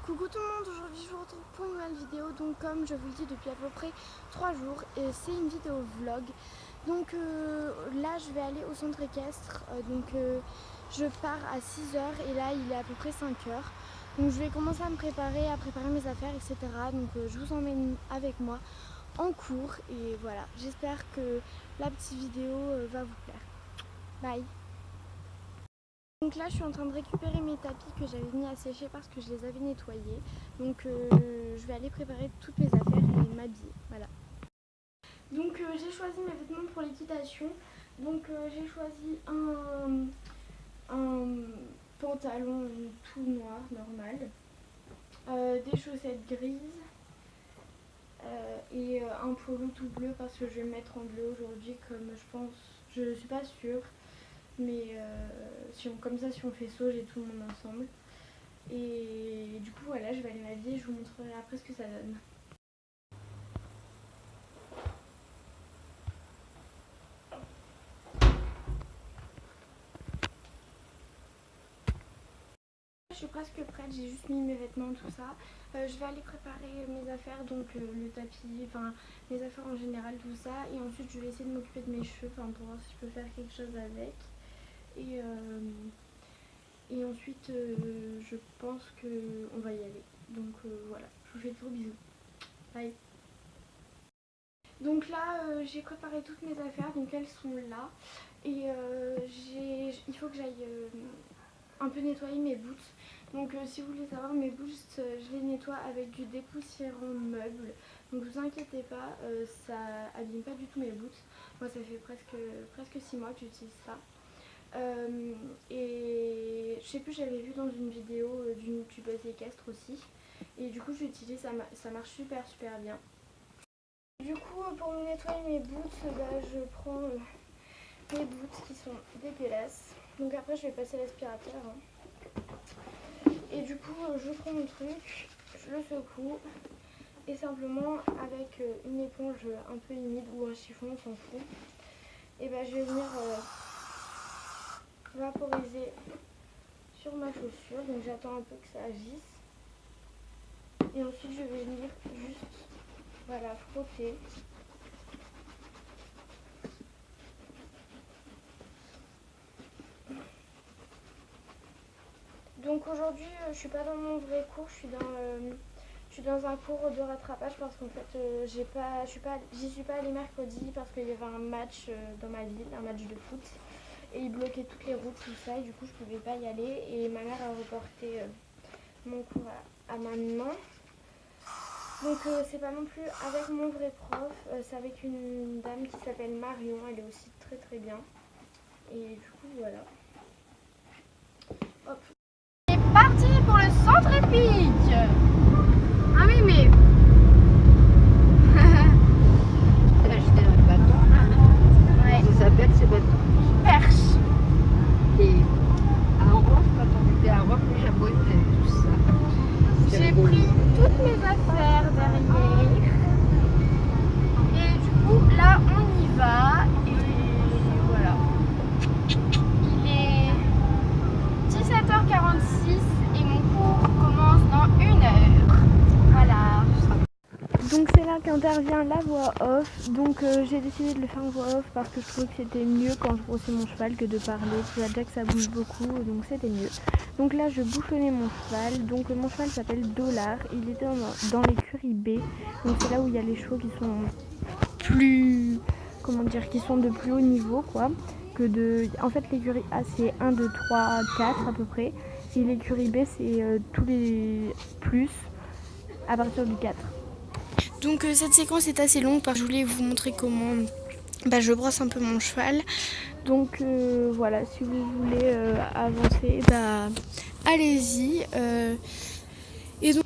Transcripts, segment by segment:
Coucou tout le monde, aujourd'hui je vous retrouve pour une nouvelle vidéo. Donc comme je vous le dis depuis à peu près 3 jours, c'est une vidéo vlog. Donc là je vais aller au centre équestre, je pars à 6 h et là il est à peu près 5 h. Donc je vais commencer à me préparer, à préparer mes affaires, etc. Donc je vous emmène avec moi en cours et voilà, j'espère que la petite vidéo va vous plaire. Bye. Donc là je suis en train de récupérer mes tapis que j'avais mis à sécher parce que je les avais nettoyés. Donc je vais aller préparer toutes mes affaires et m'habiller. Voilà. Donc j'ai choisi mes vêtements pour l'équitation. Donc j'ai choisi un pantalon tout noir normal, des chaussettes grises et un polo tout bleu parce que je vais le mettre en bleu aujourd'hui comme je pense, je suis pas sûre. Mais comme ça, si on fait sauge et tout le monde ensemble. Et du coup, voilà, je vais aller m'habiller et je vous montrerai après ce que ça donne. Je suis presque prête, j'ai juste mis mes vêtements, tout ça. Je vais aller préparer mes affaires, donc le tapis, enfin mes affaires en général, tout ça. Et ensuite, je vais essayer de m'occuper de mes cheveux pour voir si je peux faire quelque chose avec. Et ensuite, je pense qu'on va y aller. Donc voilà, je vous fais de gros bisous. Bye. Donc là, j'ai préparé toutes mes affaires, donc elles sont là. Et il faut que j'aille un peu nettoyer mes boots. Donc si vous voulez savoir, mes boots, je les nettoie avec du dépoussiérant meuble. Donc vous inquiétez pas, ça abîme pas du tout mes boots. Moi ça fait presque 6 mois que j'utilise ça. Et je sais plus, j'avais vu dans une vidéo d'une youtubeuse équestre aussi. Et du coup j'utilise, ça marche super bien. Du coup, pour me nettoyer mes boots, je prends mes boots qui sont dégueulasses. Donc après, je vais passer l'aspirateur. Et du coup, je prends mon truc, je le secoue. Et simplement, avec une éponge un peu humide ou un chiffon, on s'en fout. Et je vais venir vaporiser sur ma chaussure. Donc j'attends un peu que ça agisse. Et ensuite, je vais venir juste, voilà, frotter. Donc aujourd'hui je suis pas dans mon vrai cours, je suis dans un cours de rattrapage parce qu'en fait j'y suis pas allée mercredi parce qu'il y avait un match dans ma ville, un match de foot. Et ils bloquaient toutes les routes, tout ça, et du coup je pouvais pas y aller. Et ma mère a reporté mon cours à maintenant. Donc c'est pas non plus avec mon vrai prof, c'est avec une dame qui s'appelle Marion, elle est aussi très bien. Et du coup voilà. Hop. Parti pour le centre épique. Ah oui mais J'ai acheté un bâton. Ouais. Ça s'appelle ces bâtons. Perche. Et à Rome, quand on était à Rome, les Japonais faisaient tout ça. J'ai pris toutes mes affaires derrière. Et du coup là on y va. Et voilà. Il est 17h46 et mon cours commence dans 1 heure. Voilà. Donc c'est là qu'intervient la voix off. Donc j'ai décidé de le faire en voix off parce que je trouvais que c'était mieux quand je brossais mon cheval que de parler. Tu vois déjà que ça bouge beaucoup, donc c'était mieux. Donc là je bouchonnais mon cheval. Donc mon cheval s'appelle Dollar. Il était dans l'écurie B. Donc c'est là où il y a les chevaux qui sont plus, comment dire, qui sont de plus haut niveau quoi. En fait l'écurie A c'est 1, 2, 3, 4 à peu près. Et l'écurie B c'est tous les plus à partir du 4. Donc cette séquence est assez longue parce que je voulais vous montrer comment je brosse un peu mon cheval. Donc voilà, si vous voulez avancer, allez-y. Et donc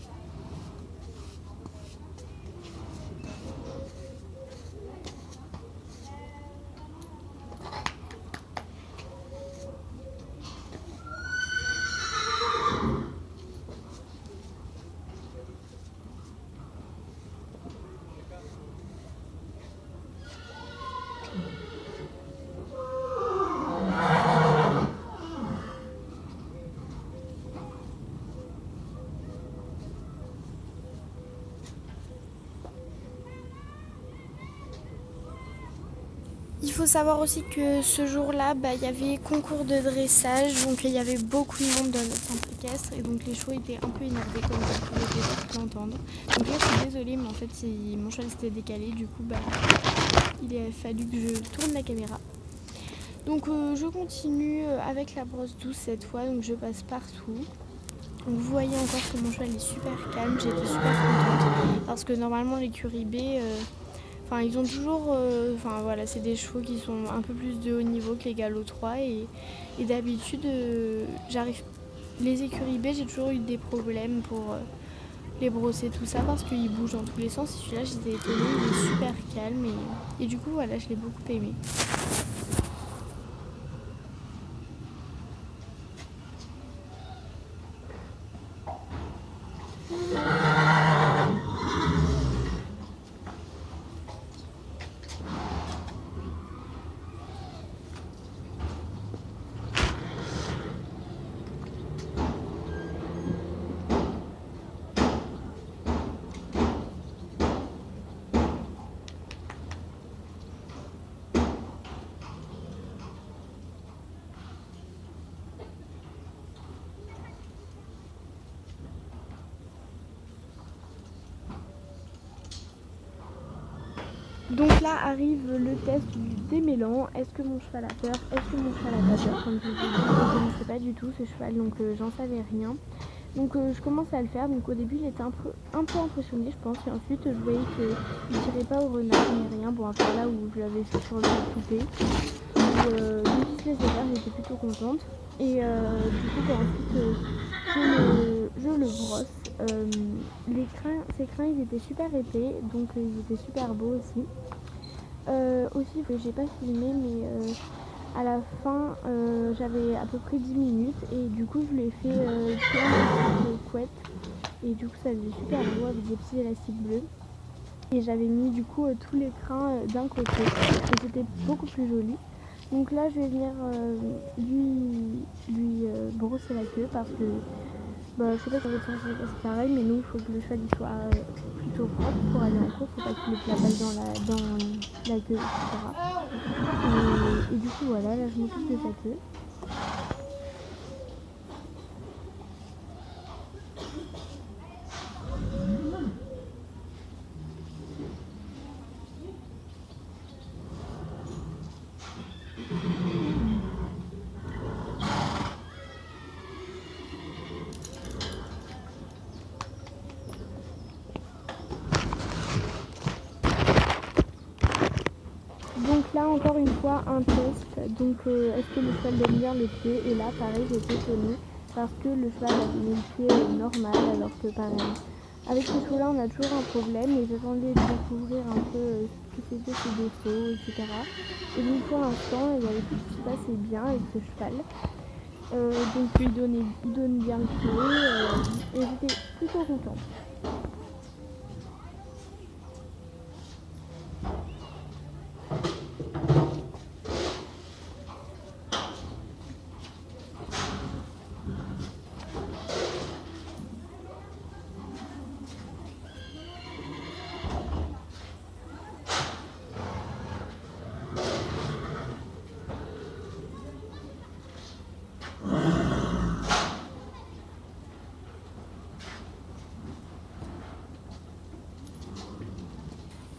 Il faut savoir aussi que ce jour-là, il y avait concours de dressage, donc il y avait beaucoup de monde dans notre centre équestre et donc les chevaux étaient un peu énervés comme vous pouvez peut-être l'entendre. Donc là je suis désolée mais en fait mon cheval s'était décalé, du coup il a fallu que je tourne la caméra. Donc je continue avec la brosse douce cette fois, donc je passe partout. Donc vous voyez encore que mon cheval est super calme, j'étais super contente parce que normalement l'écurie B... ils ont toujours, voilà, c'est des chevaux qui sont un peu plus de haut niveau que les galops 3 et d'habitude, les écuries B, j'ai toujours eu des problèmes pour les brosser tout ça parce qu'ils bougent dans tous les sens. Et celui-là, j'étais étonnée, il est super calme et du coup, voilà, je l'ai beaucoup aimé. Donc là arrive le test du démêlant. Est-ce que mon cheval a peur? Est-ce que mon cheval a pas peur? Comme je vous ai dit, je ne connaissais pas du tout ce cheval, donc j'en savais rien. Donc je commence à le faire. Donc au début il était un peu impressionné je pense. Et ensuite je voyais qu'il ne tirait pas au renard ni rien. Bon, après là où je l'avais fait sur le poupée. Donc il se laissait faire, j'étais plutôt contente. Et du coup ensuite je le brosse. Ses crins ils étaient super épais, donc ils étaient super beaux aussi. Aussi, j'ai pas filmé, mais à la fin j'avais à peu près 10 minutes et du coup je lui ai fait plein de petites couettes et du coup ça faisait super beau avec des petits élastiques bleus. Et j'avais mis du coup tous les crins d'un côté et c'était beaucoup plus joli. Donc là je vais venir lui brosser la queue parce que je sais pas si c'est pareil, mais nous il faut que le cheval il soit plutôt propre pour aller en course, faut pas qu'il ait la balle dans la queue, etc. Et du coup voilà, là je m'occupe de sa queue. Donc là encore une fois un test, donc est-ce que le cheval donne bien le pied? Et là pareil j'étais étonnée parce que le cheval a donné le pied normal alors que pareil. Avec ce chevaux là on a toujours un problème et j'attendais de découvrir un peu ce qui faisait ses défauts, etc. Et donc pour l'instant tout se passait bien avec ce cheval. Donc il donne bien le pied et j'étais plutôt contente.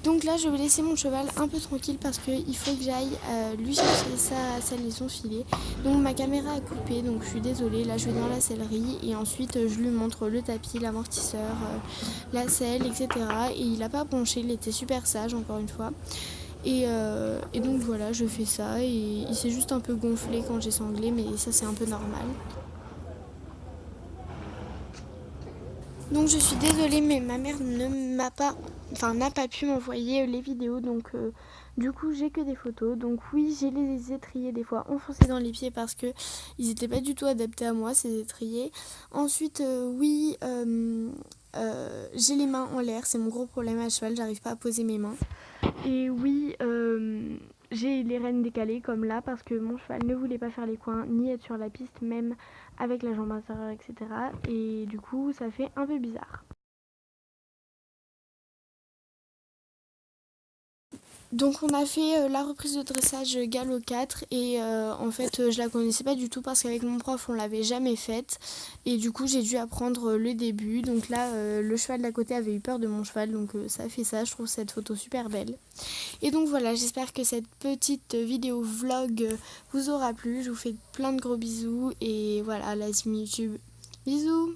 Donc là je vais laisser mon cheval un peu tranquille parce qu'il faut que j'aille lui chercher sa selle et son filet. Donc ma caméra a coupé, donc je suis désolée. Là je vais dans la sellerie et ensuite je lui montre le tapis, l'amortisseur, la selle, etc. Et il n'a pas bronché, il était super sage encore une fois. Et donc voilà, je fais ça et il s'est juste un peu gonflé quand j'ai sanglé, mais ça c'est un peu normal. Donc je suis désolée mais ma mère n'a pas pu m'envoyer les vidéos, donc du coup j'ai que des photos. Donc oui, j'ai les étriers des fois enfoncés dans les pieds parce que ils n'étaient pas du tout adaptés à moi, ces étriers. Ensuite oui, j'ai les mains en l'air, c'est mon gros problème à cheval, j'arrive pas à poser mes mains. Et oui, j'ai les rênes décalées comme là parce que mon cheval ne voulait pas faire les coins ni être sur la piste même avec la jambe intérieure, etc. Et du coup ça fait un peu bizarre. Donc on a fait la reprise de dressage galop 4 et en fait je la connaissais pas du tout parce qu'avec mon prof on l'avait jamais faite et du coup j'ai dû apprendre le début. Donc là le cheval d'à côté avait eu peur de mon cheval, donc ça fait ça, je trouve cette photo super belle. Et donc voilà, j'espère que cette petite vidéo vlog vous aura plu. Je vous fais plein de gros bisous et voilà, la team YouTube. Bisous.